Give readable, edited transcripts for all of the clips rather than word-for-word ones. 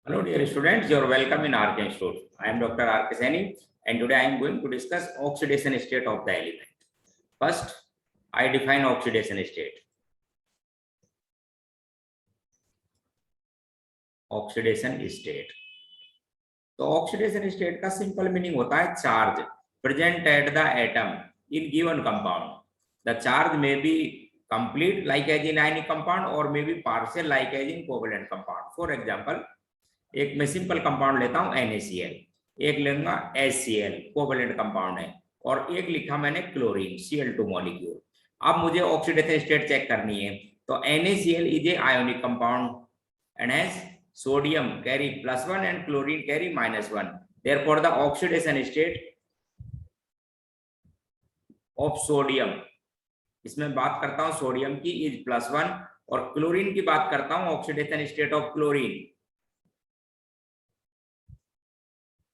Hello dear students, you are welcome in RK Institute. I am Dr. R. K. Saini and today I am going to discuss oxidation state of the element. First, I define oxidation state. Oxidation state. तो oxidation state का simple meaning होता है charge present at the atom in given compound. The charge may B complete like as in ionic compound or maybe partial like as in covalent compound. For example, एक मैं simple compound लेता हूं NaCl, एक लूंगा HCl covalent compound है, और एक लिखा मैंने क्लोरीन Cl2 मॉलिक्यूल. अब मुझे ऑक्सीडेशन स्टेट चेक करनी है. तो NaCl is a ionic compound and has sodium carry +1 and chlorine carry -1. Therefore the oxidation state of sodium, इसमें बात करता हूं सोडियम की, इज +1 और क्लोरीन की बात करता हूं ऑक्सीडेशन स्टेट ऑफ क्लोरीन.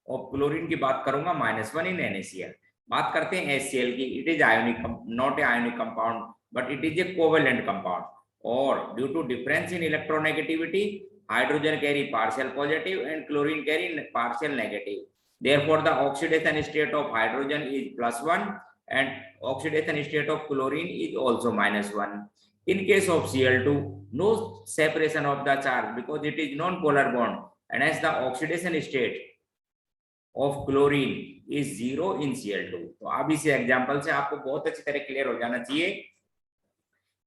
और क्लोरीन की बात करूंगा -1 इन NaCl. बात करते हैं HCl की. It is ionic, not a ionic compound but it is a covalent compound, और due to difference in electronegativity hydrogen carry partial positive and chlorine carry partial negative. Therefore the oxidation state of hydrogen is +1 and oxidation state of chlorine is also -1. In case of Cl2, no separation of the charge because it is non-polar bond, and as the oxidation state of chlorine is 0 in Cl2. तो अब इस example से आपको बहुत अच्छी तरह clear हो जाना चाहिए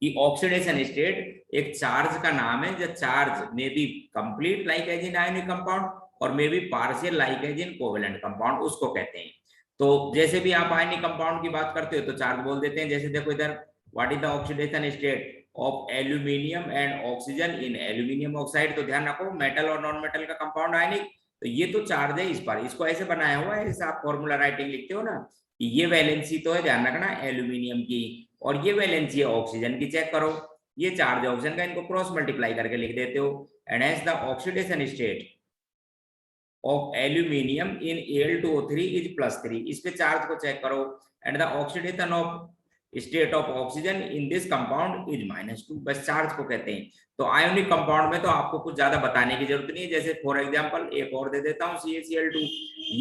कि ऑक्सीडेशन स्टेट एक चार्ज का नाम है. जो charge may be complete like as in ionic compound और may be partial like as in covalent compound, उसको कहते हैं. तो जैसे भी आप आयोनिक कंपाउंड की बात करते हो तो चार्ज बोल देते हैं. जैसे देखो इधर, what is the oxidation state of aluminium and oxygen in aluminium oxide. तो ध्यान रखो मेटल और नॉन मेटल का कंपाउंड आयनिक, तो ये तो चार्ज है इस पर. इसको ऐसे बनाया हुआ है जैसे आप फॉर्मूला राइटिंग लिखते हो ना, ये वैलेंसी तो है, ध्यान रखना, एल्यूमिनियम की, और ये वैलेंसी है ऑक्सीजन की. चेक करो, ये चार्ज है ऑक्सीजन का, इनको क्रॉस मल्टीप्लाई करके लिख देते हो. And has the oxidation state of aluminium in Al2O3 is +3. इस पे चार्ज को चेक करो. And the oxidation of state of oxygen in this compound is -2. बस चार्ज को कहते हैं. तो आयोनिक कंपाउंड में तो आपको कुछ ज्यादा बताने की जरूरत नहीं है. जैसे फॉर एग्जांपल एक और दे देता हूं, CaCl2,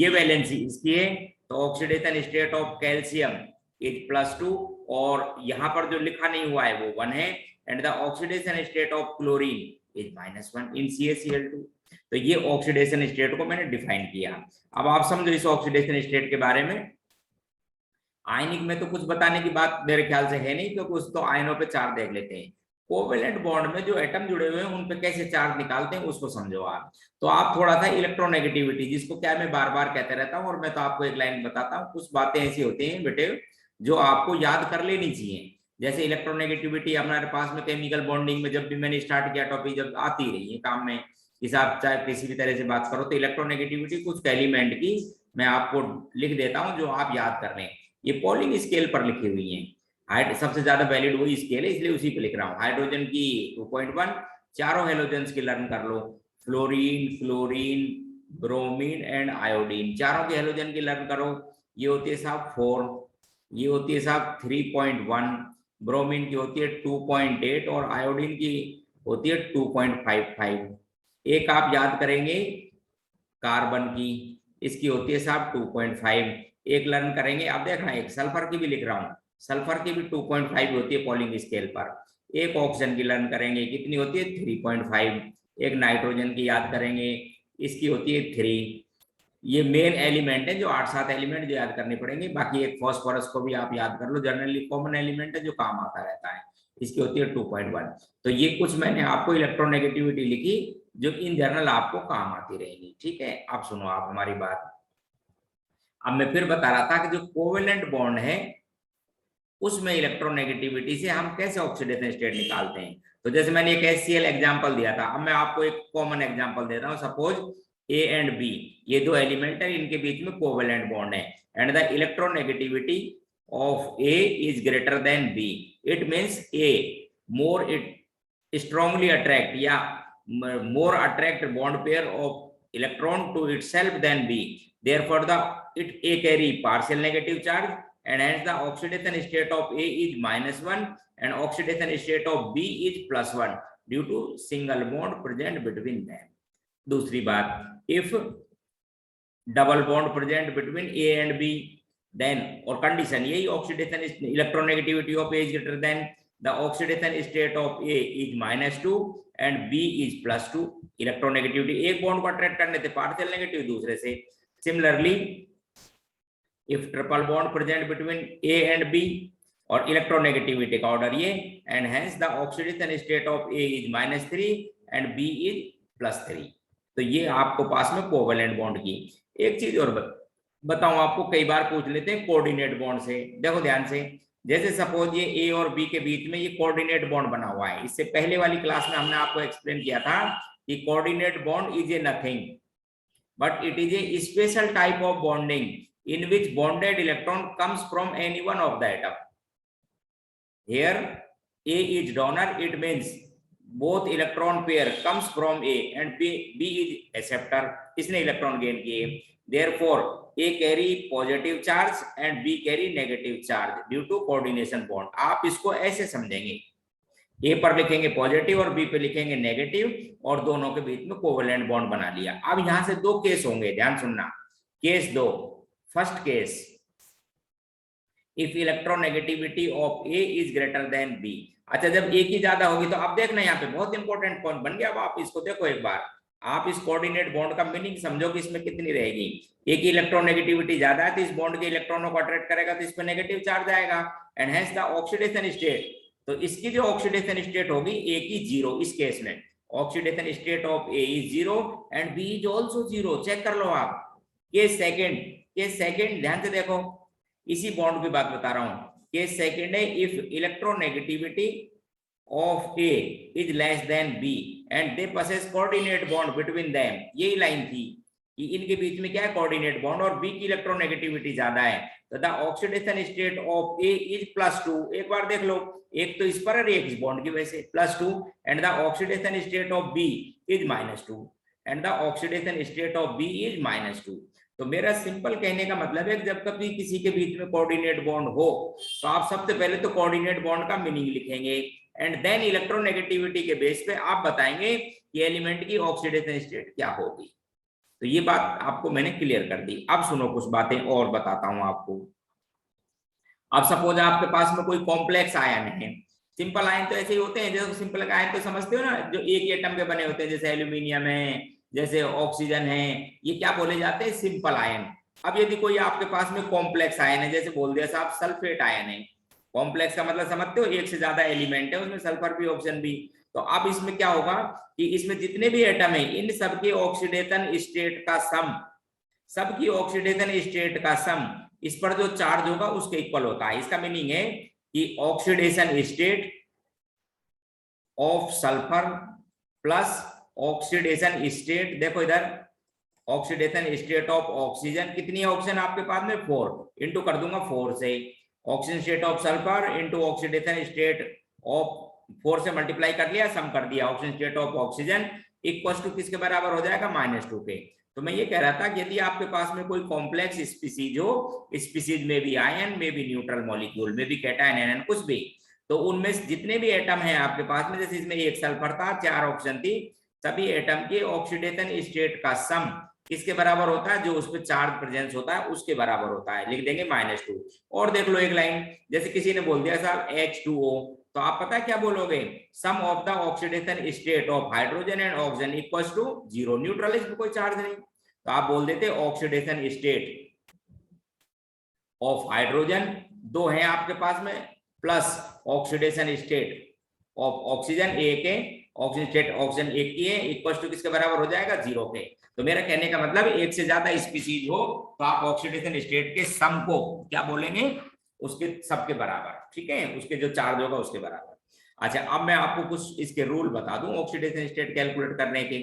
ये वैलेंसी इसकी है, तो oxidation state of calcium is +2, और यहाँ पर जो लिखा नहीं हुआ है वो 1 है. And the oxidation state of chlorine is -1 in CaCl2. तो ये ऑक्सीडेशन स्टेट को मैंने डिफाइन किया. अब आप समझो इस ऑक्सीडेशन स्टेट के बारे में. आयनिक में तो कुछ बताने की बात मेरे ख्याल से है नहीं, क्योंकि कुछ तो आयनों पे चार्ज देख लेते हैं. कोवेलेंट बॉन्ड में जो एटम जुड़े हुए हैं उन पे कैसे चार्ज निकालते हैं उसको समझो आप. तो आप थोड़ा सा इलेक्ट्रोनेगेटिविटी, जिसको क्या मैं बार बार कहते रहता हूँ, और मैं तो आपको एक लाइन बताता हूँ. कुछ बातें ऐसी होती हैं बेटे जो आपको याद कर लेनी चाहिए. जैसे इलेक्ट्रोनेगेटिविटी हमारे पास में केमिकल बॉन्डिंग में जब भी मैंने स्टार्ट किया टॉपिक, जब आती रही है काम में, इस आप चाहे किसी भी तरह से बात करो, तो इलेक्ट्रोनेगेटिविटी कुछ एलिमेंट की मैं आपको लिख देता हूं जो आप याद कर लें. ये पॉलिंग स्केल पर लिखी हुई है. सबसे ज्यादा वैलिड वही स्केल है, इसलिए उसी पे लिख रहा हूँ. हाइड्रोजन की 2.1, चारों हेलोजेंस की लर्न कर लो. Fluorine, fluorine, bromine and iodine, चारों के हेलोजन की लर्न करो. ये होती है साहब 4, ये होती है साहब 3.1, ब्रोमीन की होती है 2.8 और आयोडीन की होती है 2.55. एक आप याद करेंगे कार्बन की, इसकी होती है साहब 2.5. एक लर्न करेंगे, अब देखना एक सल्फर की भी लिख रहा हूं, सल्फर की भी 2.5 होती है पॉलिंग स्केल पर. एक ऑक्सीजन की लर्न करेंगे, कितनी होती है 3.5. एक नाइट्रोजन की याद करेंगे, इसकी होती है 3. ये मेन एलिमेंट है, जो 8-7 एलिमेंट जो याद करने पड़ेंगे. बाकी एक फॉस्फोरस को भी आप याद कर लो, जनरली कॉमन एलिमेंट है जो काम आता रहता है, इसकी होती है 2.1. तो ये कुछ मैंने आपको इलेक्ट्रोनेगेटिविटी लिखी जो इन जनरल आपको काम आती रहेगी. ठीक है, अब सुनो आप हमारी बात. अब मैं फिर बता रहा था कि जो कोवेलेंट बॉन्ड है उसमें इलेक्ट्रोनेगेटिविटी से हम कैसे ऑक्सीडेशन स्टेट निकालते हैं. तो जैसे मैंने एक HCl एग्जांपल दिया था, अब मैं आपको एक कॉमन एग्जांपल दे रहा हूं. सपोज A एंड B, ये दो एलिमेंट है, इनके बीच में कोवेलेंट बॉन्ड है. And the electronegativity of A is greater then B. It means A more it strongly attract या more attract bond pair of electron to itself than B. Therefore the A carry partial negative charge, and hence the oxidation state of A is -1 and oxidation state of B is +1 due to single bond present between them. दूसरी बात, if double bond present between A and B then, और condition यही oxidation electronegativity of A is greater than the oxidation state of A is -2 and B is +2। Electronegativity एक bond को attract करने से partial negative दूसरे से। Similarly if triple bond present between A and B, और electronegativity का order ये, and hence the oxidation state of A is -3 and B is +3। तो ये आपको पास में कोवेलेंट बॉन्ड की। एक चीज और बताऊं आपको, कई बार पूछ लेते हैं कोऑर्डिनेट बॉन्ड से। देखो ध्यान से, जैसे सपोज ये ए और बी के बीच में ये कोऑर्डिनेट बॉन्ड बना हुआ है। इससे पहले वाली क्लास में हमने आपको एक्सप्लेन किया था कि coordinate bond is a nothing but it is A special type of bonding in which bonded electron comes from any one of the atom. Here A is donor, it means both electron pair comes from A and B is acceptor, इसने electron gain किए। therefore A carry positive charge and B carry negative charge due to coordination bond। आप इसको ऐसे समझेंगे, A पर लिखेंगे positive और B पे लिखेंगे नेगेटिव, और दोनों के बीच में कोवेलेंट बॉन्ड बना लिया। अब यहां से दो केस होंगे, ध्यान सुनना। केस दो, first case, if electronegativity of A is greater then B। अच्छा, जब ए की ज्यादा होगी तो आप देखना, यहाँ पे बहुत इंपॉर्टेंट पॉइंट बन गया। अब आप इसको देखो एक बार, आप इस कोऑर्डिनेट बॉन्ड का मीनिंग समझो कि इसमें कितनी रहेगी। ए की इलेक्ट्रोनेगेटिविटी ज्यादा है तो इस बॉन्ड के इलेक्ट्रॉनों को अट्रैक्ट करेगा तो इस पर नेगेटिव चार्ज आएगा, and hence the oxidation state. तो इसकी जो ऑक्सीडेशन स्टेट होगी ए की 0, इस केस में oxidation state of A is 0 and B is also 0। Check कर लो आप। केस सेकेंड ध्यान से देखो, इसी बॉन्ड की बात बता रहा हूं। केस सेकंड है, if electronegativity of A is less than B and they possess coordinate bond between them. यही लाइन थी कि इनके बीच में क्या है, कोऑर्डिनेट बॉन्ड, और बी की इलेक्ट्रोनेगेटिविटी ज्यादा है तो the oxidation state of A is +2। एक बार देख लो, एक तो इस पर और एक इस बॉन्ड की वजह से +2, and the oxidation state of B is -2 and the oxidation state of B is -2। तो मेरा सिंपल कहने का मतलब है, जब कभी किसी के बीच में कोऑर्डिनेट बॉन्ड हो तो आप सबसे पहले तो कोऑर्डिनेट बॉन्ड का मीनिंग लिखेंगे, एंड देन इलेक्ट्रोनेगेटिविटी के बेस पे आप बताएंगे कि एलिमेंट की ऑक्सीडेशन स्टेट क्या होगी। तो ये बात आपको मैंने क्लियर कर दी। अब सुनो, कुछ बातें और बताता हूं आपको। अब सपोज आपके पास में कोई कॉम्प्लेक्स आयन है। सिंपल आयन तो ऐसे ही होते हैं, जैसे सिंपल आयन तो समझते हो ना, जो एक ही एटम के बने होते हैं, जैसे एल्यूमिनियम है, जैसे ऑक्सीजन है, ये क्या बोले जाते हैं, सिंपल आयन। अब यदि कोई आपके पास में कॉम्प्लेक्स आयन है, जैसे बोल दिया साहब सल्फेट आयन है। कॉम्प्लेक्स का मतलब समझते हो, एक से ज्यादा एलिमेंट है, उसमें सल्फर भी ऑक्सीजन भी। तो अब इसमें क्या होगा कि इसमें जितने भी एटम है, इन सबके ऑक्सीडेशन स्टेट का सम, सबकी ऑक्सीडेशन स्टेट का सम इस पर जो चार्ज होगा उसके इक्वल होता है। इसका मीनिंग है कि oxidation state of sulphur plus oxidation state, देखो इधर ऑक्सीडेशन स्टेट ऑफ ऑक्सीजन, कितनी है ऑक्सीजन आपके पास में 4, इंटू कर दूंगा 4 से, oxygen state of sulphur into oxidation state of 4 से मल्टीप्लाई कर लिया, सम कर दिया, oxygen state of oxygen equal to किसके बराबर हो जाएगा, -2 के। तो मैं ये कह रहा था कि यदि आपके पास में कोई कॉम्प्लेक्स स्पीसीज हो, स्पीसीज में भी आयन, में भी न्यूट्रल मॉलिक्यूल, में भी कैटायन आयन, कुछ भी, तो उनमें जितने भी एटम हैं आपके पास में, जैसे इसमें एक सल्फर था, 4 ऑक्सीजन थी, सभी एटम के ऑक्सीडेशन स्टेट का सम किसके बराबर होता है, जो उस पर चार्ज प्रेजेंस होता है उसके बराबर होता है। लिख देंगे -2। और देख लो एक लाइन, जैसे किसी ने बोल दिया साहब H2O, तो आप पता है क्या बोलोगे, sum of the oxidation state of hydrogen and oxygen equals to 0। Neutral, इसमें कोई चार्ज नहीं, तो आप बोल देते ऑक्सीडेशन स्टेट ऑफ हाइड्रोजन 2 है आपके पास में, plus oxidation state of oxygen 1 है, ऑक्सीजन स्टेट ऑक्सीजन 1 की है, इक्वल्स टू किसके बराबर हो जाएगा, 0 के। तो मेरा कहने का मतलब एक से ज्यादा स्पीसीज हो तो आप ऑक्सीडेशन स्टेट के सम को क्या बोलेंगे, उसके सबके बराबर, ठीक है, उसके जो चार्ज होगा उसके बराबर। अच्छा, अब मैं आपको कुछ इसके रूल बता दूं ऑक्सीडेशन स्टेट कैलकुलेट करने के,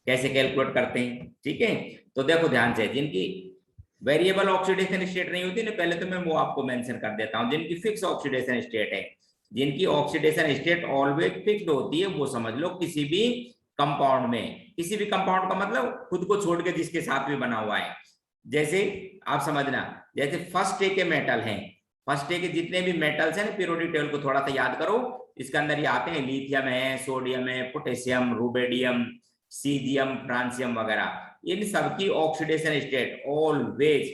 कैसे कैलकुलेट करते हैं, ठीक है। तो देखो ध्यान से, जिनकी वेरिएबल ऑक्सीडेशन स्टेट नहीं होती ना, पहले तो मैं वो आपको मेंशन कर देता हूं। जिनकी फिक्स ऑक्सीडेशन स्टेट है, जिनकी ऑक्सीडेशन स्टेट ऑलवेज फिक्स्ड होती है, वो समझ लो किसी भी कंपाउंड में, किसी भी कंपाउंड का मतलब खुद को छोड़ के जिसके साथ भी बना हुआ है। जैसे आप समझना, जैसे फर्स्ट ए के मेटल हैं, फर्स्ट ए के जितने भी मेटल्स हैं, पीरियोडिक टेबल को थोड़ा सा याद करो, इसके अंदर ये आते हैं, लिथियम है, सोडियम है, पोटेशियम, रुबेडियम, सीजियम, फ्रांसियम वगैरह, इन सबकी ऑक्सीडेशन स्टेट ऑलवेज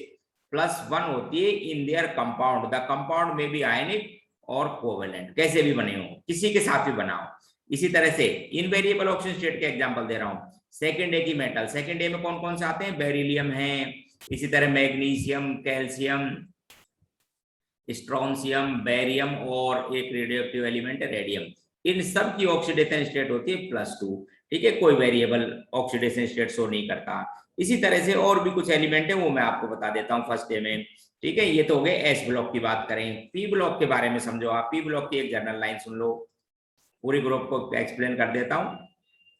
+1 होती है in their compound. The compound में भी आयनिक और कोवेलेंट, कैसे भी बने हो, किसी के साथ भी बनाओ। इसी तरह से इनवेरिएबल ऑक्सीजन स्टेट के एग्जांपल दे रहा हूं। सेकंड ए की मेटल, सेकंड ए में कौन कौन से आते हैं, बेरिलियम है, इसी तरह मैग्नीशियम, कैल्शियम, स्ट्रोंशियम, बेरियम और एक रेडियोएक्टिव एलिमेंट है रेडियम। इन सब की ऑक्सीडेशन स्टेट होती है +2। ठीक है, कोई वेरिएबल ऑक्सीडेशन स्टेट शो नहीं करता। इसी तरह से और भी कुछ एलिमेंट है, वो मैं आपको बता देता हूं फर्स्ट डे में। ठीक है, ये तो हो गए एस ब्लॉक की बात करें। पी ब्लॉक के बारे में समझो आप। पी ब्लॉक की एक जनरल लाइन सुन लो, पूरी ग्रुप को एक्सप्लेन कर देता हूं।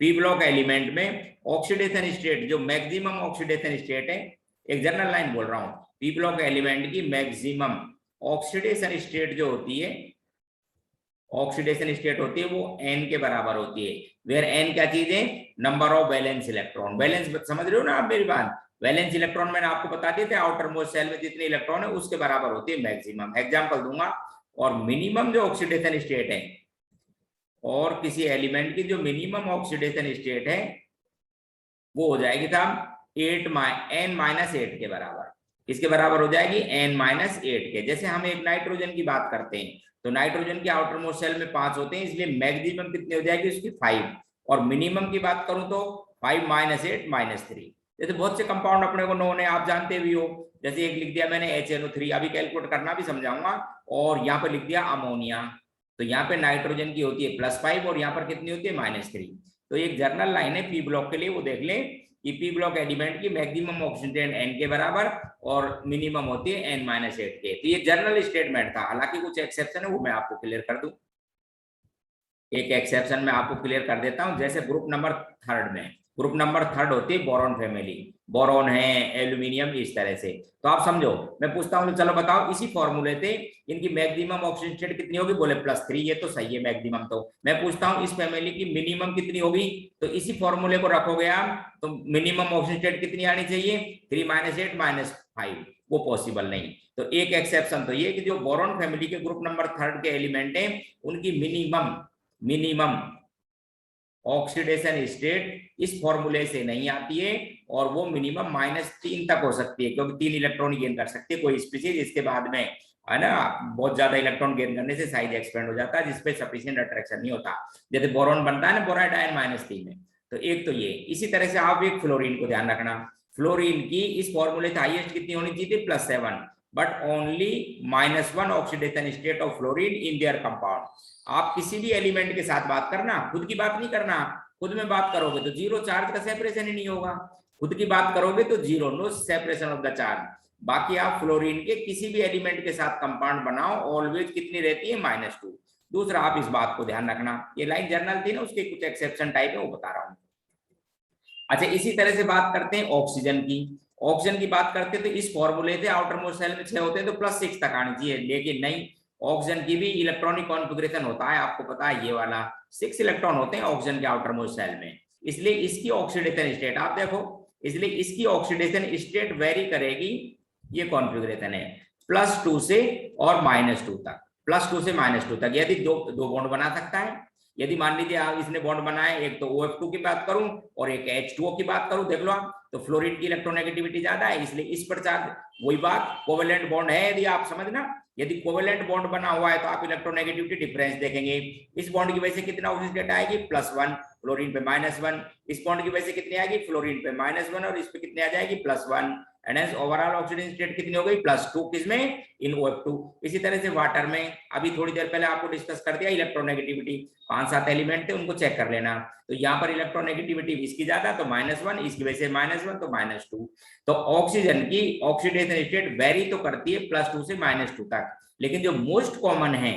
पी ब्लॉक एलिमेंट में ऑक्सीडेशन स्टेट, जो मैक्सिमम ऑक्सीडेशन स्टेट है, एक जनरल लाइन बोल रहा हूं, पी ब्लॉक एलिमेंट की मैक्सिमम ऑक्सीडेशन स्टेट जो होती है, ऑक्सीडेशन स्टेट होती है वो n के बराबर होती है। वेयर n क्या चीज है, number of valence electron. Valence समझ रहे हो ना आप मेरी बात, वैलेंस इलेक्ट्रॉन मैंने आपको बता दिए थे, आउटर मोस्ट शेल में जितने इलेक्ट्रॉन है उसके बराबर होती है मैक्सिमम। एग्जांपल दूंगा। और मिनिमम जो ऑक्सीडेशन स्टेट है, और किसी एलिमेंट की जो मिनिमम ऑक्सीडेशन स्टेट है वो हो जाएगी साहब n-8 के बराबर। किसके बराबर हो जाएगी, n-8 के। जैसे हम एक नाइट्रोजन की बात करते हैं, तो नाइट्रोजन के आउटर मोस्ट शेल में 5 होते हैं, इसलिए मैक्सिमम कितनी हो जाएगी उसकी 5। और मिनिमम की बात करूं तो 5 - 8 - 3। जैसे बहुत से कंपाउंड अपने को नोन है, आप जानते भी हो। जैसे एक लिख दिया मैंने HNO3, अभी कैलकुलेट करना भी समझाऊंगा। और यहाँ पर लिख दिया अमोनिया, तो यहाँ पे नाइट्रोजन की होती है +5 और यहाँ पर कितनी होती है -3। तो एक जर्नल लाइन है पी ब्लॉक के लिए, वो देख लें कि पी ब्लॉक एलिमेंट की मैक्सिमम ऑक्सीडेशन n के बराबर और मिनिमम होती है n-8 के। तो ये जनरल स्टेटमेंट था, हालांकि कुछ एक्सेप्शन है वो मैं आपको क्लियर कर दूं। एक एक्सेप्शन मैं आपको क्लियर कर देता हूं। जैसे ग्रुप नंबर 3 में, ग्रुप नंबर 3 होती है बोरॉन फैमिली, बोरॉन है, एल्यूमिनियम, इस तरह से। तो आप समझो, मैं पूछता हूं चलो बताओ इसी फॉर्मूले से इनकी मैक्सिमम ऑक्सीजन स्टेट कितनी होगी, बोले +3। ये तो सही है मैक्सिमम। तो मैं पूछता हूं इस फैमिली की मिनिमम कितनी होगी, तो इसी फॉर्मूले को रखोगे आप, तो मिनिमम ऑक्सीजन स्टेट कितनी आनी चाहिए, 3 - 8 - 5। वो पॉसिबल नहीं। तो एक एक्सेप्शन तो ये कि जो बोरॉन फैमिली के ग्रुप नंबर 3 के एलिमेंट है उनकी मिनिमम ऑक्सीडेशन स्टेट इस फॉर्मूले से नहीं आती है, और वो मिनिमम -3 तक हो सकती है, क्योंकि 3 इलेक्ट्रॉन गेन कर सकती है कोई स्पीशीज। इसके बाद में है ना, बहुत ज्यादा इलेक्ट्रॉन गेन करने से साइज एक्सपेंड हो जाता है, जिसपे सफिशिएंट अट्रैक्शन नहीं होता। जैसे बोरॉन बनता है ना बोराइड आयन -3 में। तो एक तो ये। इसी तरह से आप एक फ्लोरीन को ध्यान रखना, फ्लोरीन की इस फॉर्मूले से हाईएस्ट कितनी होनी चाहिए, +7, but only -1 oxidation state of fluorine in their compound. आप किसी भी एलिमेंट के साथ बात करना, खुद की बात नहीं करना। खुद में बात करोगे तो 0 चार्ज का सेपरेशन ही नहीं होगा। खुद की बात करोगे तो 0, no separation of the charge. बाकी आप फ्लोरीन के किसी भी एलिमेंट के साथ कंपाउंड बनाओ, ऑलवेज कितनी रहती है, -2। दूसरा, आप इस बात को ध्यान रखना, ये लाइन जर्नल थी ना, उसके कुछ एक्सेप्शन टाइप है वो बता रहा हूं। अच्छा, इसी तरह से बात करते हैं ऑक्सीजन की। ऑक्सीजन की बात करते हैं तो इस फॉर्मूले से आउटर मोस्ट शेल में 6 होते हैं, तो +6 तक आनी चाहिए। लेकिन नहीं, ऑक्सीजन की भी इलेक्ट्रॉनिक कॉन्फ़िगरेशन होता है, आपको पता है ये वाला 6 इलेक्ट्रॉन होते हैं ऑक्सीजन के आउटर मोस्ट शेल में। इसलिए इसकी ऑक्सीडेशन स्टेट आप देखो, इसलिए इसकी ऑक्सीडेशन स्टेट वेरी करेगी। ये कॉन्फ़िगरेशन है +2 से और -2 तक, +2 से -2 तक। यदि दो बॉन्ड बना सकता है। यदि मान लीजिए आप इसने बॉन्ड बनाए, एक तो OF2 की बात करूं और एक H2O की बात करूं, देख लो आप, तो फ्लोरीन की इलेक्ट्रोनेगेटिविटी ज्यादा है, इसलिए इस पर चार्ज, वही बात, कोवेलेंट बॉन्ड है। यदि आप समझना, यदि कोवेलेंट बॉन्ड बना हुआ है तो आप इलेक्ट्रोनेगेटिविटी डिफरेंस देखेंगे। इस बॉन्ड की वजह से कितना ऑक्सीजन स्टेट आएगी, +1, फ्लोरीन पे -1। इस बॉन्ड की वजह से कितनी आएगी, फ्लोरीन पे -1, और इस पे कितनी आ जाएगी, +1। And hence overall oxygen state कितनी हो गई, +2। किसमें, इन OF2। इसी तरह से वाटर में, अभी थोड़ी देर पहले आपको डिस्कस कर दिया इलेक्ट्रोनेगेटिविटी, 5-7 एलिमेंट थे, उनको चेक कर लेना। तो यहाँ पर इलेक्ट्रोनेगेटिविटी इसकी ज्यादा, तो -1, इसकी वजह से -1, तो -2। तो ऑक्सीजन की ऑक्सीडेशन स्टेट वेरी तो करती है +2 से -2 तक। लेकिन जो मोस्ट कॉमन है,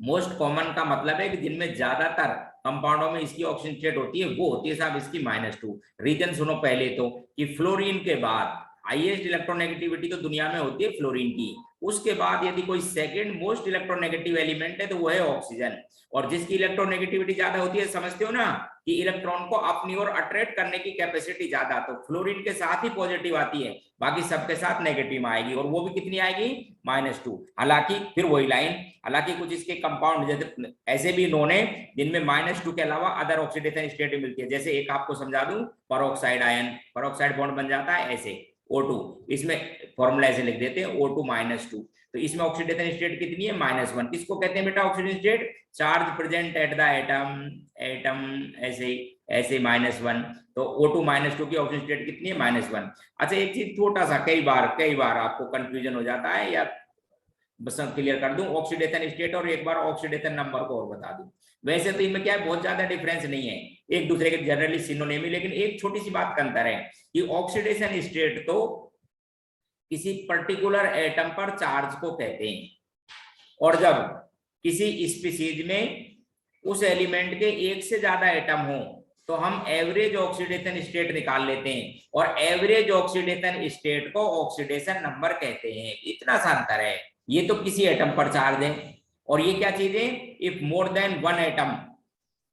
मोस्ट कॉमन का मतलब है कि जिनमें ज्यादातर कंपाउंडों में इसकी ऑक्सीजन स्टेट होती है, वो होती है साहब इसकी -2। रीजन सुनो पहले तो, कि फ्लोरीन के बाद हाईएस्ट इलेक्ट्रोनेगेटिविटी तो दुनिया में होती है फ्लोरीन की। उसके बाद यदि कोई सेकंड मोस्ट इलेक्ट्रोनेगेटिव एलिमेंट है तो वो है ऑक्सीजन। और जिसकी इलेक्ट्रोनेगेटिविटी ज्यादा होती है, समझते हो ना, कि इलेक्ट्रॉन को अपनी ओर अट्रैक्ट करने की कैपेसिटी ज्यादा, तो फ्लोरीन के साथ ही पॉजिटिव आती है, बाकी सबके साथ नेगेटिव आएगी, और वो भी कितनी आएगी, -2। हालांकि फिर वही लाइन, हालांकि कुछ इसके कंपाउंड जैसे ऐसे भी इन्होंने जिनमें -2 के अलावा अदर ऑक्सीडेशन स्टेट मिलती है। जैसे एक आपको समझा दूं, पेरोक्साइड आयन, पेरोक्साइड बॉन्ड बन जाता है ऐसे O2, इसमें फॉर्मूला ऐसे लिख देते हैं O2-2, तो इसमें ऑक्सीडेशन स्टेट कितनी है, -1। किसको कहते हैं बेटा oxidation state, charge present at the atom ऐसे ऐसे -1, तो O2-2 की ऑक्सीजन स्टेट कितनी है, -1। अच्छा एक चीज छोटा सा, कई बार आपको कंफ्यूजन हो जाता है, या बस क्लियर कर दूं, ऑक्सीडेशन स्टेट और एक बार ऑक्सीडेशन नंबर को और बता दूं। वैसे तो इनमें क्या है, बहुत ज्यादा डिफरेंस नहीं है, एक दूसरे के जनरली सिनोनिमी, लेकिन एक छोटी सी बात का अंतर है कि ऑक्सीडेशन स्टेट तो किसी पर्टिकुलर एटम पर चार्ज को कहते हैं, और जब किसी स्पीसीज में उस एलिमेंट के एक से ज्यादा एटम हो तो हम एवरेज ऑक्सीडेशन स्टेट निकाल लेते हैं, और एवरेज ऑक्सीडेशन स्टेट को ऑक्सीडेशन नंबर कहते हैं। इतना सा अंतर है। ये तो किसी एटम पर चार्ज है, और ये क्या चीज है, if more than one atom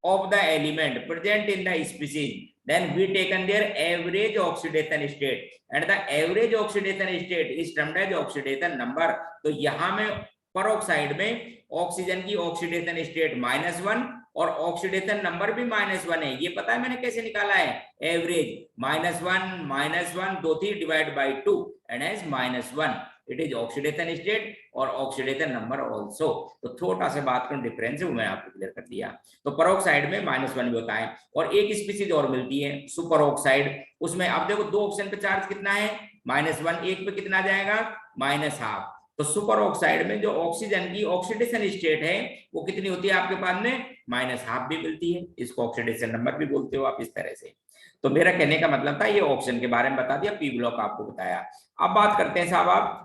of the element present in the species, then we taken their average oxidation state, and the average oxidation state is termed as oxidation number। तो यहाँ में peroxide में ऑक्सीजन की oxidation state -1 और oxidation number भी -1 है। ये पता है मैंने कैसे निकाला है, average -1 2 3 divide by 2 and as -1, it is oxidation state और ऑक्सीडेशन नंबर ऑल्सो। तो छोटा सा बात का डिफरेंस है वो मैं आपको क्लियर कर दिया। तो पेरोक्साइड में -1 भी होता है, और एक स्पीसीज और मिलती है सुपर ऑक्साइड, उसमें आप देखो दो ऑक्सीजन पे चार्ज कितना है, -1, एक पे कितना जाएगा, -12। तो सुपर ऑक्साइड में जो ऑक्सीजन की ऑक्सीडेशन स्टेट है वो कितनी होती है आपके पास में, -12 भी मिलती है। इसको ऑक्सीडेशन नंबर भी बोलते हो आप इस तरह से। तो मेरा कहने का मतलब था, ये ऑक्सीजन के बारे में बता दिया, पी ब्लॉक आपको बताया। अब बात करते हैं साहब, आप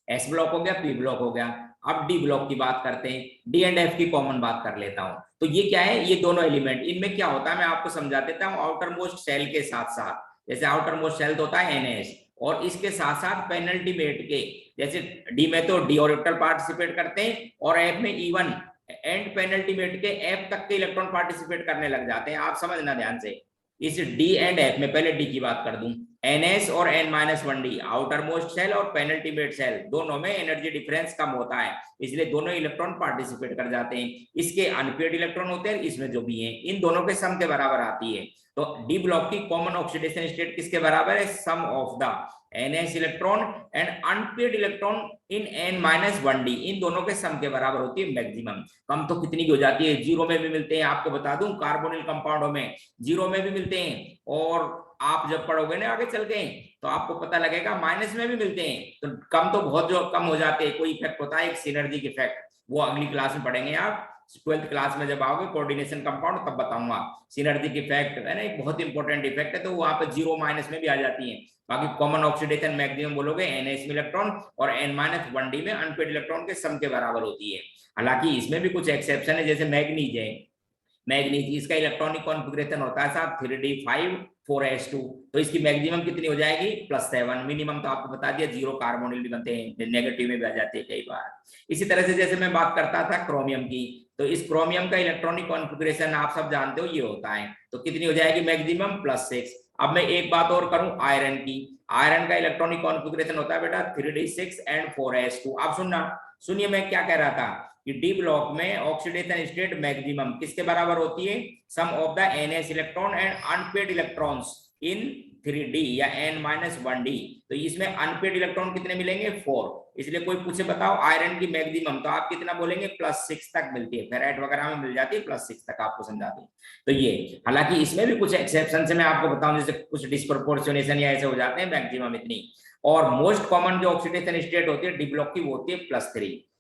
एस ब्लॉक हो गया, पी ब्लॉक हो गया, अब डी ब्लॉक की बात करते हैं। डी एंड एफ की कॉमन बात कर लेता हूं। तो ये क्या है, ये दोनों एलिमेंट, इनमें क्या होता है मैं आपको समझा देता हूं। आउटर मोस्ट सेल के साथ साथ, जैसे आउटर मोस्ट सेल तो होता है NH, और इसके साथ साथ पेनल्टीमेट के, जैसे डी में तो डी ऑर्बिटल पार्टिसिपेट करते हैं, और एफ में E1 एंड पेनल्टीमेट के एफ तक के इलेक्ट्रॉन पार्टिसिपेट करने लग जाते हैं। आप समझना ध्यान से, इस डी एंड एफ में पहले डी की बात कर दूं, NS और N-1D आउटर मोस्ट सेल और पेनल्टीमेट सेल, दोनों में एनर्जी डिफरेंस कम होता है, इसलिए दोनों इलेक्ट्रॉन पार्टिसिपेट कर जाते हैं। इसके अनपेड इलेक्ट्रॉन होते हैं, इसमें जो भी हैं, इन दोनों के सम के बराबर आती है। तो डी ब्लॉक की कॉमन ऑक्सीडेशन स्टेट किसके बराबर है, sum of the NS electron and unpaired electron in N-1D, इन दोनों के सम के बराबर होती है मैक्सिमम। कम तो कितनी की हो जाती है, 0 में भी मिलते हैं, आपको बता दूं कार्बोनिल कंपाउंडों में 0 में भी मिलते हैं, और आप जब पढ़ोगे ना आगे चल के तो आपको पता लगेगा माइनस में भी मिलते हैं। तो कम तो बहुत जो कम हो जाते हैं, कोई इफेक्ट होता है एक सिनर्जिक इफेक्ट, वो अगली क्लास में पढ़ेंगे आप, 12th क्लास में जब आओगे कोऑर्डिनेशन कंपाउंड तब बताऊंगा। सिनर्जिक इफेक्ट है ना, एक बहुत इंपॉर्टेंट इफेक्ट है, तो वहां पे 0 माइनस में भी आ जाती है। बाकी कॉमन ऑक्सीडेशन मैक्सिमम बोलोगे NH में इलेक्ट्रॉन और N-1D में अनपेड इलेक्ट्रॉन के सम के बराबर होती है। हालांकि इसमें भी कुछ एक्सेप्शन है, जैसे मैग्नीज है, मैग्नीज इसका इलेक्ट्रॉनिक कॉन्फ़िगरेशन होता है साहब 3d5 4s2, तो इसकी मैक्सिमम कितनी हो जाएगी, +7। मिनिमम तो आपको बता दिया, 0 कार्बोनिल भी बनते हैं, नेगेटिव में भी आ जाते हैं कई बार। इसी तरह से जैसे मैं बात करता था क्रोमियम की, तो इस क्रोमियम का इलेक्ट्रॉनिक कॉन्फ़िगरेशन आप सब जानते हो ये होता है, तो कितनी हो जाएगी मैक्सिमम, +6। अब मैं एक बात और करूं आयरन की, आयरन का इलेक्ट्रॉनिक कॉन्फ़िगरेशन होता है बेटा 3d6 एंड 4s2। आप सुनिए मैं क्या कह रहा था कि डी ब्लॉक में ऑक्सीडेशन स्टेट मैक्सिमम किसके बराबर होती है, sum of the NH electron and unpaired electrons in 3d या N-1D। तो इसमें अनपेड इलेक्ट्रॉन कितने मिलेंगे, 4। इसलिए कोई पूछे बताओ आयरन की मैक्सिमम, तो आप कितना बोलेंगे, +6 तक मिलती है, फेराइट वगैरह में मिल जाती है +6 तक, आपको समझा दूं। तो ये हालांकि इसमें भी कुछ एक्सेप्शन से मैं आपको बताऊं, जैसे कुछ डिस्प्रोपोर्शनेशन या ऐसे हो जाते हैं, मैक्सिमम इतनी। और मोस्ट कॉमन जो ऑक्सीडेशन स्टेट होती है डी ब्लॉक की वो होती है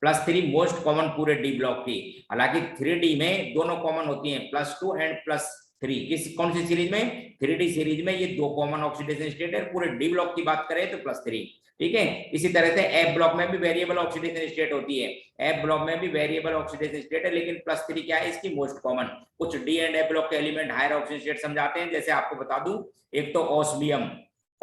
+3 मोस्ट कॉमन पूरे डी ब्लॉक की। हालांकि 3D में दोनों कॉमन होती हैं, +2 एंड +3। किस कौन सी सीरीज में, 3D सीरीज में ये दो कॉमन ऑक्सीडेशन स्टेट है। पूरे डी ब्लॉक की बात करें तो +3, ठीक है। इसी तरह से एफ ब्लॉक में भी वेरिएबल ऑक्सीडेशन स्टेट होती है, एफ ब्लॉक में भी वेरिएबल ऑक्सीडेशन स्टेट है, लेकिन +3 क्या है इसकी, मोस्ट कॉमन। कुछ डी एंड एफ ब्लॉक के एलिमेंट हायर ऑक्सीडेशन स्टेट समझाते हैं, जैसे आपको बता दूं, एक तो ऑस्मियम,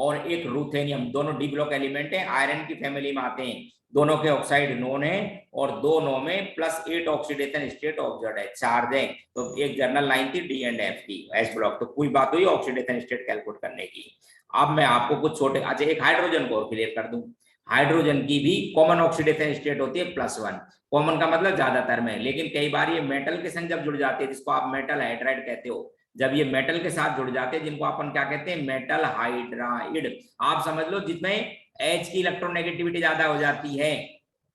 और एक रूथेनियम, दोनों डी ब्लॉक एलिमेंट है, आयरन की फैमिली में आते हैं, दोनों के ऑक्साइड नोन है और दोनों में +8 ऑक्सीडेशन स्टेट ऑब्जर्व है, चार्ज है। तो एक जर्नल लाइन थी डी एंड एफ की एस ब्लॉक, तो कोई बात हुई ऑक्सीडेशन स्टेट कैलकुलेट करने की। अब मैं आपको कुछ छोटे, अच्छा एक हाइड्रोजन को और क्लियर कर दूं, हाइड्रोजन की भी कॉमन ऑक्सीडेशन स्टेट होती है +1, कॉमन का मतलब ज्यादातर में, लेकिन कई बार ये मेटल के संग जब जुड़ जाते हैं, जिसको आप मेटल हाइड्राइड कहते हो, जब ये मेटल के साथ जुड़ जाते हैं, जिनको अपन क्या कहते हैं, मेटल हाइड्राइड, आप समझ लो जिसमें H की इलेक्ट्रोनेगेटिविटी ज्यादा हो जाती है,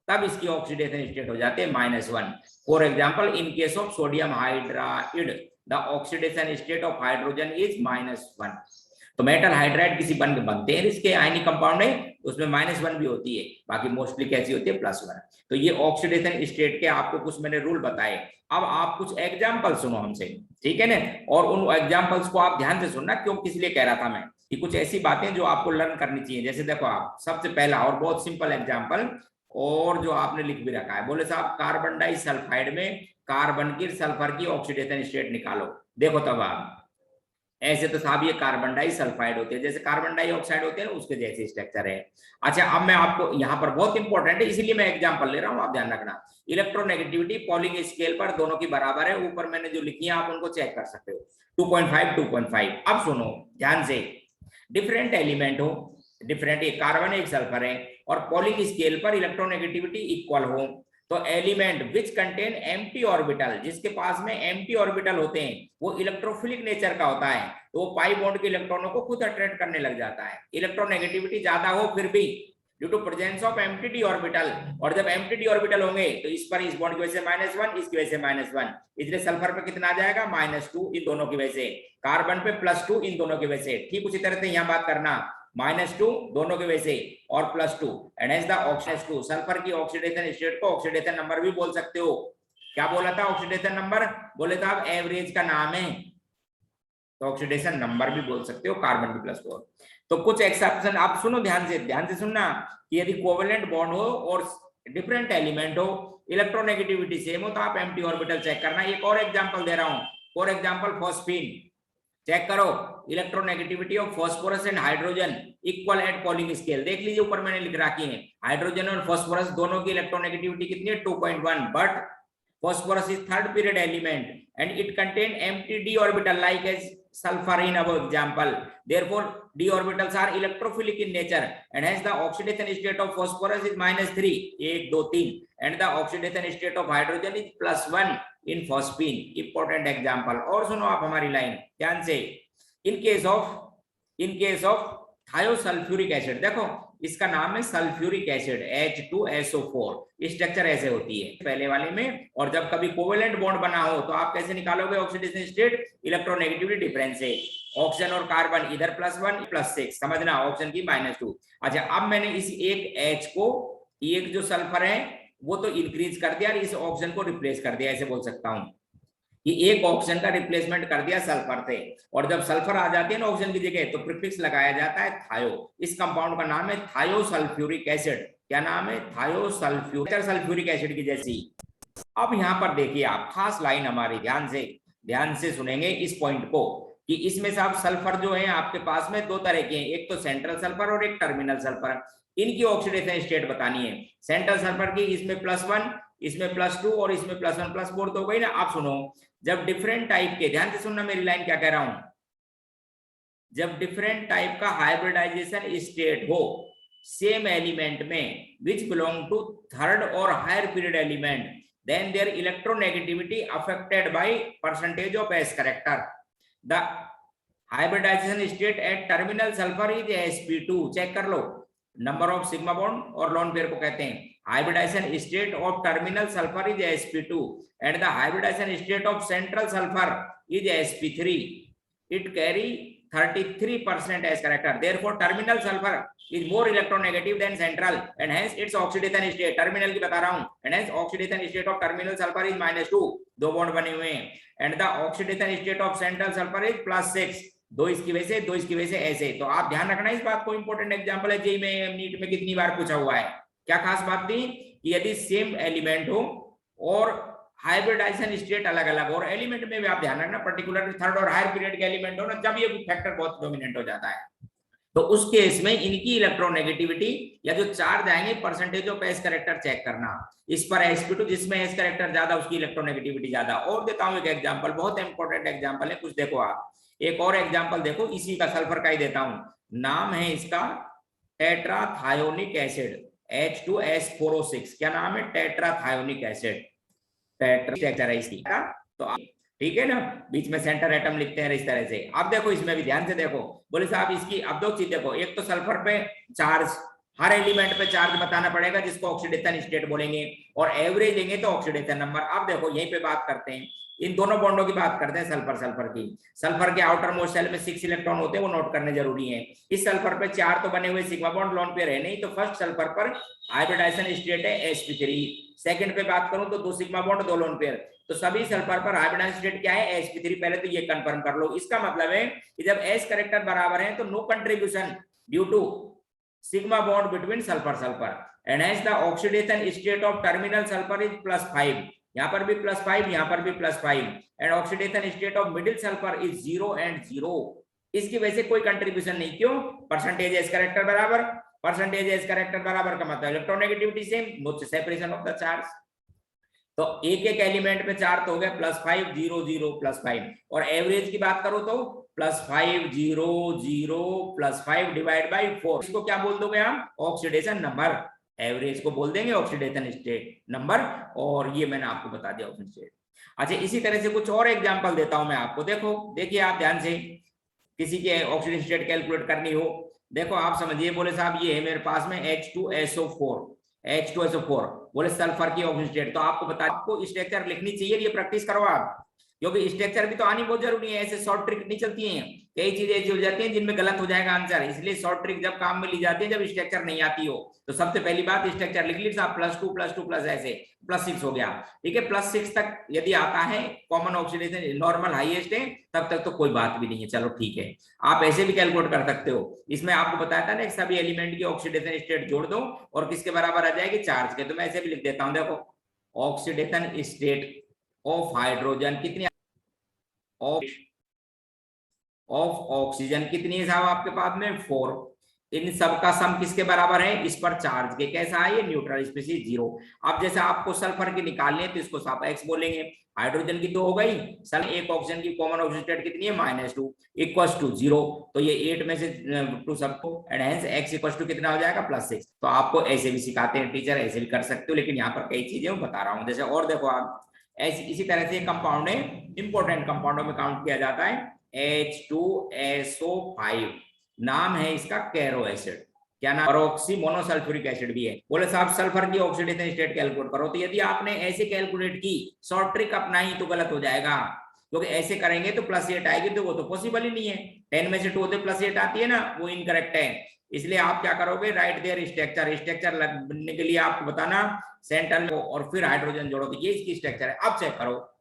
तब इसकी ऑक्सीडेशन स्टेट हो जाते हैं -1। For example in case of sodium hydride the oxidation state of hydrogen is -1। तो मेटल हाइड्राइड किसी बन बनते हैं इसके आयनिक कंपाउंड है, उसमें -1 भी होती है, बाकी मोस्टली कैसी होती है +1। तो ये ऑक्सीडेशन स्टेट के आपको कुछ मैंने रूल बताए। अब आप कुछ एग्जाम्पल सुनो हमसे, ठीक है ना, और उन एग्जाम्पल्स को आप ध्यान से सुनना, क्यों किस लिए कह रहा था मैं कि कुछ ऐसी बातें जो आपको लर्न करनी चाहिए। जैसे देखो आप सबसे पहला और बहुत सिंपल एग्जाम्पल, और जो आपने लिख भी रखा है, बोले साहब कार्बन डाइसल्फाइड में कार्बन की सल्फर की ऑक्सीडेशन स्टेट निकालो। देखो तब आप ऐसे तो साहब ये कार्बन डाइसल्फाइड होते हैं, जैसे कार्बन डाइऑक्साइड होते हैं उसके जैसे स्ट्रक्चर है। अच्छा अब मैं आपको यहाँ पर बहुत इंपॉर्टेंट है, इसीलिए मैं एग्जांपल ले रहा हूँ, आप ध्यान रखना। इलेक्ट्रोनेगेटिविटी पॉलिंग स्केल पर दोनों की बराबर है, ऊपर मैंने जो लिखी है आप उनको चेक कर सकते हो, 2.5 2.5। अब सुनो ध्यान से, डिफरेंट एलिमेंट हो, डिफरेंट, एक कार्बन एक सल्फर है, और पॉलिंग स्केल पर इलेक्ट्रोनेगेटिविटी इक्वल हो, तो element which contain empty orbital, जिसके पास में एम्प्टी ऑर्बिटल होते हैं, वो इलेक्ट्रोफिलिक नेचर का होता है, तो वो पाई बॉन्ड के इलेक्ट्रॉनों को खुद अट्रैक्ट करने लग जाता है। इलेक्ट्रोनेगेटिविटी ज्यादा हो फिर भी due to presence of empty d orbital, और जब एम्प्टी डी ऑर्बिटल होंगे तो इस पर इस बॉन्ड की वजह से -1, इसकी वजह से -1, इसलिए सल्फर पे कितना आ जाएगा -2 इन दोनों की वजह से, कार्बन पे +2 इन दोनों की वजह से। ठीक उसी तरह से यहाँ बात करना, -2 दोनों की वजह से और +2, and hence the oxidation 2, sulphur की ऑक्सीडेशन स्टेट को ऑक्सीडेशन नंबर भी बोल सकते हो। क्या बोला था ऑक्सीडेशन नंबर, बोले था आप एवरेज का नाम है, तो ऑक्सीडेशन नंबर भी बोल सकते हो कार्बन की +4। तो कुछ एक्सेप्शन आप सुनो ध्यान से सुनना, कि यदि कोवेलेंट बॉन्ड हो और डिफरेंट एलिमेंट हो, इलेक्ट्रोनेगेटिविटी सेम हो, तो आप एम्प्टी ऑर्बिटल चेक करना। एक और एग्जांपल दे रहा हूं, फॉर एग्जांपल फॉस्फीन, चेक करो electronegativity of phosphorus and hydrogen equal at Pauling scale, देख लीजिए ऊपर मैंने लिख रखी है, हाइड्रोजन और फॉस्फोरस दोनों की इलेक्ट्रोनेगेटिविटी कितनी है 2.1, but phosphorus is third period element and it contain empty d orbital like as sulfur in our example, therefore d orbitals are electrophilic in nature and hence the oxidation state of phosphorus is -3 1 2 3 and the oxidation state of hydrogen is +1 in phosphine। important example। और सुनो आप हमारी line ध्यान से, in case of थायोसल्फ्यूरिक acid, देखो इसका नाम है सल्फ्यूरिक एसिड H2SO4, स्ट्रक्चर ऐसे होती है पहले वाले में, और जब कभी कोवेलेंट बॉन्ड बना हो तो आप कैसे निकालोगे ऑक्सीडेशन स्टेट, इलेक्ट्रोनेगेटिविटी डिफरेंस से, ऑक्सीजन और कार्बन इधर +1 +6, समझना, ऑक्सीजन की -2। अच्छा अब मैंने इस एक H को, एक जो सल्फर है वो तो इंक्रीज कर दिया और इस ऑक्सीजन को रिप्लेस कर दिया, ऐसे बोल सकता हूं कि एक ऑक्सीजन का रिप्लेसमेंट कर दिया सल्फर से, और जब सल्फर आ जाती है ना ऑक्सीजन की जगह तो प्रीफिक्स लगाया जाता है थायो। इस कंपाउंड का नाम है थायोसल्फ्यूरिक एसिड। क्या नाम है, थायोसल्फ्यूरिक, सल्फ्यूरिक एसिड की जैसी। अब यहाँ पर देखिए आप खास लाइन हमारी ध्यान से सुनेंगे इस पॉइंट को, कि इसमें से आप सल्फर जो है आपके पास में दो तरह के हैं, एक तो सेंट्रल सल्फर और एक टर्मिनल सल्फर, इनकी ऑक्सीडेशन स्टेट बतानी है। सेंट्रल सल्फर की इसमें +1, इसमें +2 और इसमें +1 +4 तो हो गई ना। आप सुनो, जब डिफरेंट टाइप के, ध्यान से सुनना मेरी लाइन क्या कह रहा हूं, जब डिफरेंट टाइप का हाइब्रिडाइजेशन स्टेट हो सेम एलिमेंट में विच बिलोंग टू थर्ड और higher period element, then their electronegativity affected by percentage of s character, the hybridization state at terminal sulfur is sp2, check कर लो, number of sigma bond और lone pair को कहते हैं hybridization state of terminal sulphur is sp2 and the hybridization state of central sulfur is sp3, it carry 33% s character, therefore terminal sulfur is more electronegative than central and hence its oxidation state, terminal की बता रहा हूं, and hence oxidation state of terminal sulfur is -2, दो bond बने हुए हैं, and the oxidation state of central sulfur is +6, दो इसकी वजह से, दो इसकी वजह से, ऐसे। तो आप ध्यान रखना इस बात को, इंपॉर्टेंट एग्जांपल है, जेईई में नीट में कितनी बार पूछा हुआ है। क्या खास बात थी कि यदि सेम एलिमेंट हो और हाइब्रिडाइजेशन स्टेट अलग अलग, और एलिमेंट में भी आप ध्यान रखना पर्टिकुलर थर्ड और हायर पीरियड के एलिमेंट हो ना, जब ये फैक्टर बहुत डोमिनेंट हो जाता है। तो उस केस में इनकी इलेक्ट्रोनेगेटिविटी या जो चार्ज आएंगे percentage of s character check करना, इस पर sp2 जिसमें एस करेक्टर ज्यादा उसकी इलेक्ट्रोनेगेटिविटी ज्यादा। और देता हूं एक एग्जांपल, बहुत इंपॉर्टेंट एग्जांपल है, कुछ देखो आप, एक और एग्जांपल देखो, इसी का सल्फर का ही देता हूं, नाम है इसका टेट्राथायोनिक एसिड H2S4O6। क्या नाम है? टेट्राथायोनिक एसिड, टेट्रा है इसकी। तो ठीक है ना, बीच में सेंटर एटम लिखते हैं इस तरह से। अब देखो इसमें भी ध्यान से देखो, बोले साहब इसकी अब दो चीज देखो, एक तो सल्फर पे चार्ज, हर एलिमेंट पे चार्ज बताना पड़ेगा जिसको ऑक्सीडेशन स्टेट बोलेंगे, और एवरेज लेंगे तो ऑक्सीडेशन नंबर। अब देखो यहीं पे बात करते हैं, इन दोनों बॉन्डों की बात करते हैं, सल्फर सल्फर की। सल्फर के आउटर मोस्ट शेल में 6 इलेक्ट्रॉन होते हैं, वो नोट करने जरूरी है। इस सल्फर पे 4 तो बने हुए सिग्मा बॉन्ड लोन पेयर है नहीं, तो फर्स्ट सल्फर पर हाइब्रिडाइजेशन स्टेट है sp3। सेकंड पे बात करूं तो 2 सिग्मा बॉन्ड 2 लोन पेयर, तो सभी सल्फर पर हाइब्रिडाइजेशन स्टेट क्या है? sp3। पहले तो ये कंफर्म कर लो। इसका मतलब है कि जब s करेक्टर बराबर है तो no contribution due to sigma bond between sulfur sulfur, and hence the oxidation state of terminal sulfur is +5। यहाँ पर भी +5, यहाँ पर भी +5, and oxidation state of middle sulfur is 0 and 0। इसकी वजह से कोई कंट्रीब्यूशन नहीं, क्यों? परसेंटेज एस करेक्टर बराबर, परसेंटेज एस करेक्टर बराबर का मतलब electronegativity same, no separation of the charge. तो एक एक एलिमेंट पे चार तो हो गया +5 0 0 +5, और एवरेज की बात करो तो +5 0 0 +5 डिवाइड बाई 4। इसको क्या बोल दोगे हम? Oxidation number. एवरेज को बोल देंगे ऑक्सीडेशन स्टेट नंबर, और ये मैंने आपको बता दिया ऑक्सीडेशन स्टेट। अच्छा, इसी तरह से कुछ और एग्जांपल देता हूं मैं आपको। देखो देखिए आप ध्यान से, किसी के ऑक्सीडेशन स्टेट कैलकुलेट करनी हो, देखो आप समझिए, बोले साहब ये है मेरे पास में H2SO4, बोले सल्फर की ऑक्सीजन स्टेट। तो आपको बता, आपको स्ट्रक्चर लिखनी चाहिए, ये प्रैक्टिस करो आप, क्योंकि स्ट्रक्चर भी तो आनी बहुत जरूरी है। ऐसे शॉर्ट ट्रिक नहीं चलती हैं, कई चीजें ऐसी हो जाती हैं जिनमें गलत हो जाएगा आंसर, इसलिए शॉर्ट ट्रिक जब काम में ली जाती है जब स्ट्रक्चर नहीं आती हो। तो सबसे पहली बात स्ट्रक्चर लिख ली साहब, +2 +2 प्लस ऐसे +6 हो गया, ठीक है। +6 तक यदि आता है कॉमन ऑक्सीडेशन नॉर्मल हाईएस्ट है, तब तक तो कोई बात भी नहीं है, चलो ठीक है। आप ऐसे भी कैलकुलेट कर सकते हो। इसमें आपको बताया था ना सभी एलिमेंट की ऑक्सीडेशन स्टेट जोड़ दो और किसके बराबर आ जाएगी? चार्ज के। तो मैं ऐसे भी लिख देता हूं, देखो ऑक्सीडेशन स्टेट ऑफ हाइड्रोजन कितनी, ऑफ ऑक्सीजन कितनी है साहब आपके पास में? 4। इन सब का सम किसके बराबर है? इस पर चार्ज के। कैसा है ये? Neutral species 0। अब जैसे आपको सल्फर की निकालनी है तो इसको आप x बोलेंगे, हाइड्रोजन की तो हो गई, सल एक ऑक्सीजन की कॉमन ऑक्सीजन स्टेट कितनी है? -2 इक्वल्स टू 0। तो ये 8 में से 2 सबको, and hence x equals to कितना हो जाएगा? +6। तो आपको ऐसे भी सिखाते हैं टीचर, ऐसे भी कर सकते हो, लेकिन यहाँ पर कई चीजें मैं बता रहा हूँ। जैसे और देखो आप, ऐसी इसी तरह से कंपाउंड है, इंपॉर्टेंट कंपाउंडों में काउंट किया जाता है H2SO5, नाम है इसका कैरो एसिड। क्या नाम? परऑक्सी मोनोसल्फ्यूरिक एसिड भी है। बोले साहब सल्फर की ऑक्सीडेशन स्टेट कैलकुलेट करो, तो यदि आपने ऐसे कैलकुलेट की, शॉर्ट ट्रिक अपनाई, तो गलत हो जाएगा, क्योंकि ऐसे करेंगे तो +8 आएगी, तो वो तो पॉसिबल ही नहीं है। 10 में से 2 होते +8 आती है ना, वो इनकरेक्ट है। इसलिए आप क्या करोगे? राइट देयर स्ट्रक्चर, स्ट्रक्चर बनने के लिए आपको बताना सेंटर और फिर हाइड्रोजन जोड़ो, तो ये इसकी स्ट्रक्चर है। अब चेक करो,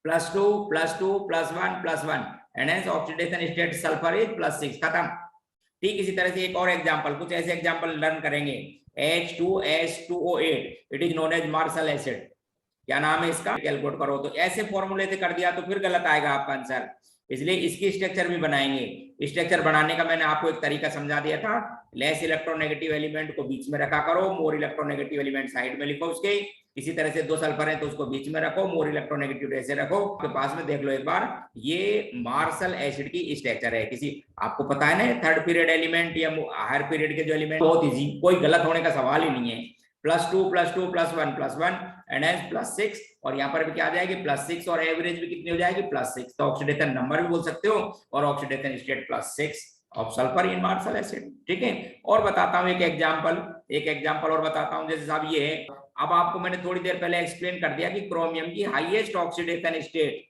+2 +2 +1 +1, and hence oxidation state sulphur is +6, खत्म। ठीक इसी तरह से एक और एग्जांपल, कुछ ऐसे एग्जांपल लर्न करेंगे। H2S2O8, it is known as Marshall acid. क्या नाम है इसका? कैलकुलेट करो, तो ऐसे फॉर्मूले से कर दिया तो फिर गलत आएगा आपका आंसर, इसलिए इसकी स्ट्रक्चर भी बनाएंगे। स्ट्रक्चर बनाने का मैंने आपको एक तरीका समझा दिया था, लेस इलेक्ट्रोनेगेटिव एलिमेंट को बीच में रखा करो, मोर इलेक्ट्रोनेगेटिव एलिमेंट साइड में लिखो उसके। इसी तरह से 2 सल्फर है तो उसको बीच में रखो, मोर इलेक्ट्रोनेगेटिव ऐसे रखो। आपके पास में देख लो एक बार, ये मार्शल एसिड की स्ट्रक्चर है। किसी आपको पता है ना, थर्ड पीरियड एलिमेंट या हायर पीरियड के जो एलिमेंट, बहुत इजी, कोई गलत होने का सवाल ही नहीं है। +2 +2 +1 +1 एंड एस +6, और यहाँ पर भी क्या आ जाएगी? +6, और एवरेज भी कितनी हो जाएगी? +6। तो ऑक्सीडेशन नंबर भी बोल सकते हो, और oxidation state +6 of sulphur in Marshall acid. ठीक है, और बताता हूँ एक एग्जांपल और बताता हूँ। जैसे साहब ये है, अब आपको मैंने थोड़ी देर पहले एक्सप्लेन कर दिया कि क्रोमियम की हाईएस्ट ऑक्सीडेशन स्टेट,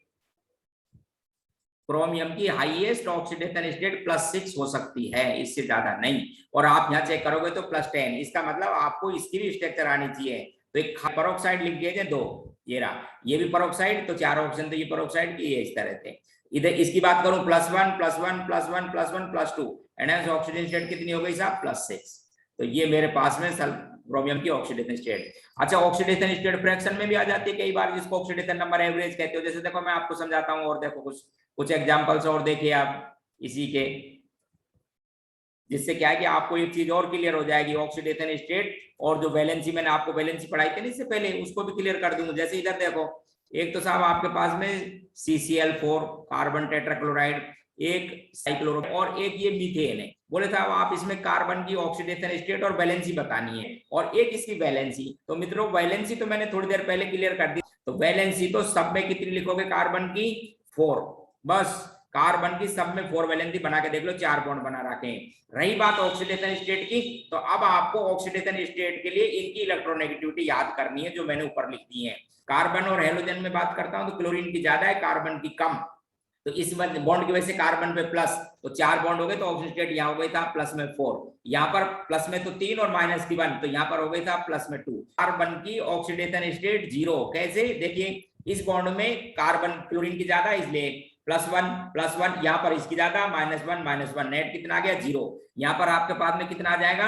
क्रोमियम की हाईएस्ट ऑक्सीडेशन स्टेट +6 हो सकती है, इससे ज्यादा नहीं। और आप यहाँ चेक करोगे तो +10, इसका मतलब आपको इसकी भी स्ट्रक्चर आनी चाहिए। तो एक पेरोक्साइड लिख दिए थे 2, ये रहा, ये भी पेरोक्साइड, तो 4 ऑप्शन तो ये पेरोक्साइड की, ये इस तरह से। इधर इसकी बात करूं, +1 +1 +1 +1 +2, एंड ऑक्सीडेशन स्टेट कितनी हो गई साहब? +6। तो ये मेरे पास में क्रोमियम की ऑक्सीडेशन स्टेट। अच्छा, ऑक्सीडेशन स्टेट फ्रैक्शन में भी आ जाती है कई बार, जिसको ऑक्सीडेशन नंबर एवरेज कहते हो। जैसे देखो मैं आपको समझाता हूँ, और देखो कुछ एग्जांपल्स और देखिए आप इसी के। जिससे क्या है कि आपको एक चीज और क्लियर हो जाएगी, ऑक्सीडेशन स्टेट और जो वैलेंसी, मैंने आपको वैलेंसी पढ़ाई थी इससे पहले, उसको भी क्लियर कर दूंगा। जैसे इधर देखो, एक तो साहब आपके पास में CCl4 कार्बन टेट्राक्लोराइड, एक साइक्लोरो और एक ये मीथेन है। बोले साहब आप इसमें कार्बन की ऑक्सीडेशन स्टेट और वैलेंसी बतानी है और एक इसकी वैलेंसी। तो मित्रों वैलेंसी तो मैंने थोड़ी देर पहले क्लियर कर दी। तो वैलेंसी तो सब में कितनी लिखोगे, कार्बन की 4, बस कार्बन की सब में 4 वैलेंसी बना के देख लो, 4 बॉन्ड बना रखे हैं। रही बात ऑक्सीडेशन स्टेट की, तो अब आपको ऑक्सीडेशन स्टेट के लिए इनकी इलेक्ट्रोनेगेटिविटी याद करनी है जो मैंने ऊपर लिख दी है। कार्बन और हेलोजन में बात करता हूं तो क्लोरीन की ज्यादा है, कार्बन की कम। तो इस बॉन्ड की वजह से कार्बन पे प्लस, तो 4 बॉन्ड हो गए, तो ऑक्सीजन स्टेट यहाँ हो गई था प्लस में 4, यहाँ पर प्लस में तो 3 और माइनस की 1, तो यहाँ पर हो गई था प्लस में 2। कार्बन की ऑक्सीडेशन स्टेट 0, कैसे देखिए, इस बॉन्ड में कार्बन क्लोरीन की ज्यादा इसलिए +1 यहाँ पर इसकी ज्यादा, -1 नेट कितना आ गया 0। यहाँ पर आपके पास में कितना आ जाएगा,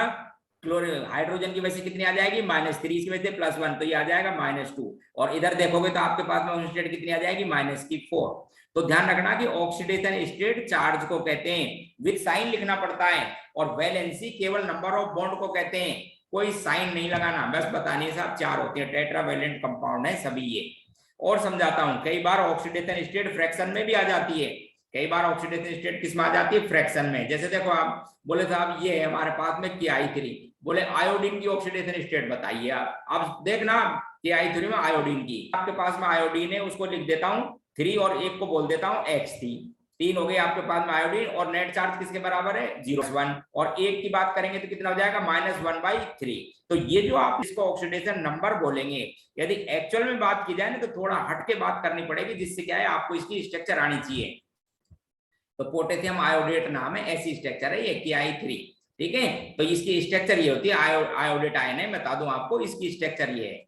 हाइड्रोजन की वजह से कितनी आ जाएगी -3, इसकी वजह से +1, तो ये आ जाएगा -2। और इधर देखोगे तो आपके पास में ऑक्सीजन स्टेट कितनी आ जाएगी -4। तो ध्यान रखना कि ऑक्सीडेशन स्टेट चार्ज को कहते हैं, विद साइन लिखना पड़ता है, और वैलेंसी केवल नंबर ऑफ बॉन्ड को कहते हैं, कोई साइन नहीं लगाना, बस बतानी है साहब 4 होती है, टेट्रावैलेंट कंपाउंड है सभी ये। और समझाता हूं, कई बार ऑक्सीडेशन स्टेट फ्रैक्शन में भी आ जाती है, कई बार ऑक्सीडेशन स्टेट किस में आ जाती है, फ्रैक्शन में। जैसे देखो आप बोले साहब ये है हमारे पास में KI3, बोले आयोडीन की ऑक्सीडेशन स्टेट बताइए आप। अब देखना KI3 में आयोडीन की, आपके पास में आयोडीन है, उसको लिख देता हूं 3 और एक को बोल देता हूं X3, 3 हो गए आपके पास में आयोडीन, और नेट चार्ज किसके बराबर है 0.1, और एक की बात करेंगे तो कितना हो जाएगा -1/3। तो ये जो आप इसको ऑक्सीडेशन नंबर बोलेंगे, यदि एक्चुअल में बात की जाए ना तो थोड़ा हट के बात करनी पड़ेगी, जिससे क्या है आपको इसकी स्ट्रक्चर आनी चाहिए। तो पोटेशियम आयोडेट नाम है, ऐसी स्ट्रक्चर है ये KI3, ठीक है। तो इसकी स्ट्रक्चर ये होती है, आयोडेट आयन है, बता दूं आपको इसकी स्ट्रक्चर ये है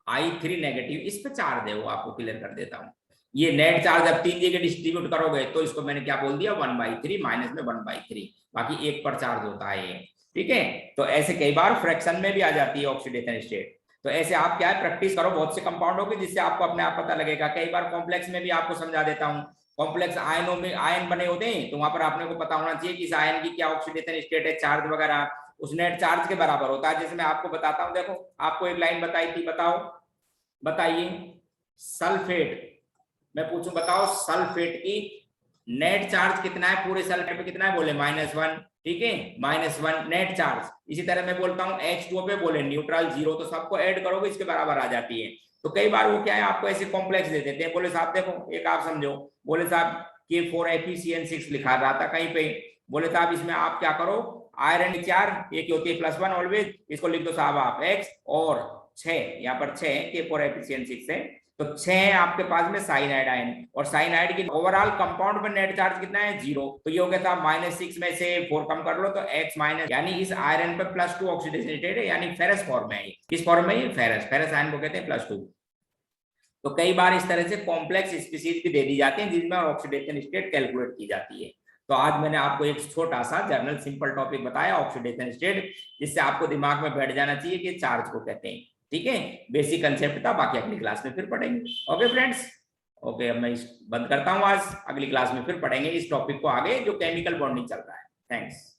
I3 नेगेटिव, इस पे चार्ज है वो आपको क्लियर कर देता हूं। ये नेट चार्ज अब 3 जगह डिस्ट्रीब्यूट करोगे तो इसको मैंने क्या बोल दिया 1/3, माइनस में 1/3, बाकी 1 पर चार्ज होता है ये, ठीक है। तो ऐसे कई बार फ्रैक्शन में भी आ जाती है ऑक्सीडेशन स्टेट। तो ऐसे आप क्या है प्रैक्टिस करो बहुत से कंपाउंडों की, जिससे आपको अपने आप पता लगेगा। कई बार कॉम्प्लेक्स में भी आपको समझा देता हूँ, कॉम्प्लेक्स आयनों में आयन बने होते हैं, तो वहां पर आपने को पता होना चाहिए कि इस आयन की क्या ऑक्सीडेशन स्टेट है, चार्ज वगैरह उस नेट चार्ज के बराबर होता है। जैसे मैं आपको बताता हूँ, देखो आपको एक लाइन बताई थी, बताओ बताइए सल्फेट, मैं पूछूं बताओ सल्फेट की नेट चार्ज कितना है, पूरे सल्फेट पे कितना है, बोले -1, ठीक है, -1 नेट चार्ज। इसी तरह मैं बोलता हूं H2O पे, बोले न्यूट्रल 0, तो सबको ऐड करोगे इसके बराबर आ जाती है। तो कई बार वो क्या है आपको ऐसे कॉम्प्लेक्स दे देते हैं, बोले साहब देखो एक आप समझो, बोले साहब K4FeCN6 लिखा रहा था कहीं पे, बोले साहब इसमें आप क्या करो, आयरन 4 एक होती है +1 ऑलवेज, इसको लिख दो साहब आप X, और 6 यहाँ पर 6 K4FeCN6 है, तो 6 है आपके पास में साइनाइड आयन, और साइनाइड की ओवरऑल कंपाउंड में नेट चार्ज कितना है 0, तो ये हो गया था -6 में से 4 कम कर लो तो X माइनस, यानी इस आयरन पे +2 ऑक्सीडेशन स्टेट है, यानी फेरस फॉर्म है। किस फॉर्म में, ये फेरस आयन को कहते हैं +2। तो कई बार इस तरह से कॉम्प्लेक्स स्पीशीज भी दे दी जाती है जिसमें ऑक्सीडेशन स्टेट कैलकुलेट की जाती है। तो आज मैंने आपको एक छोटा सा जर्नल सिंपल टॉपिक बताया ऑक्सीडेशन स्टेट, जिससे आपको दिमाग में बैठ जाना चाहिए कि चार्ज को कहते हैं, ठीक है। बेसिक कंसेप्ट था, बाकी अगली क्लास में फिर पढ़ेंगे। ओके फ्रेंड्स, ओके अब मैं बंद करता हूं, आज अगली क्लास में फिर पढ़ेंगे इस टॉपिक को आगे जो केमिकल बॉन्डिंग चल रहा है। थैंक्स।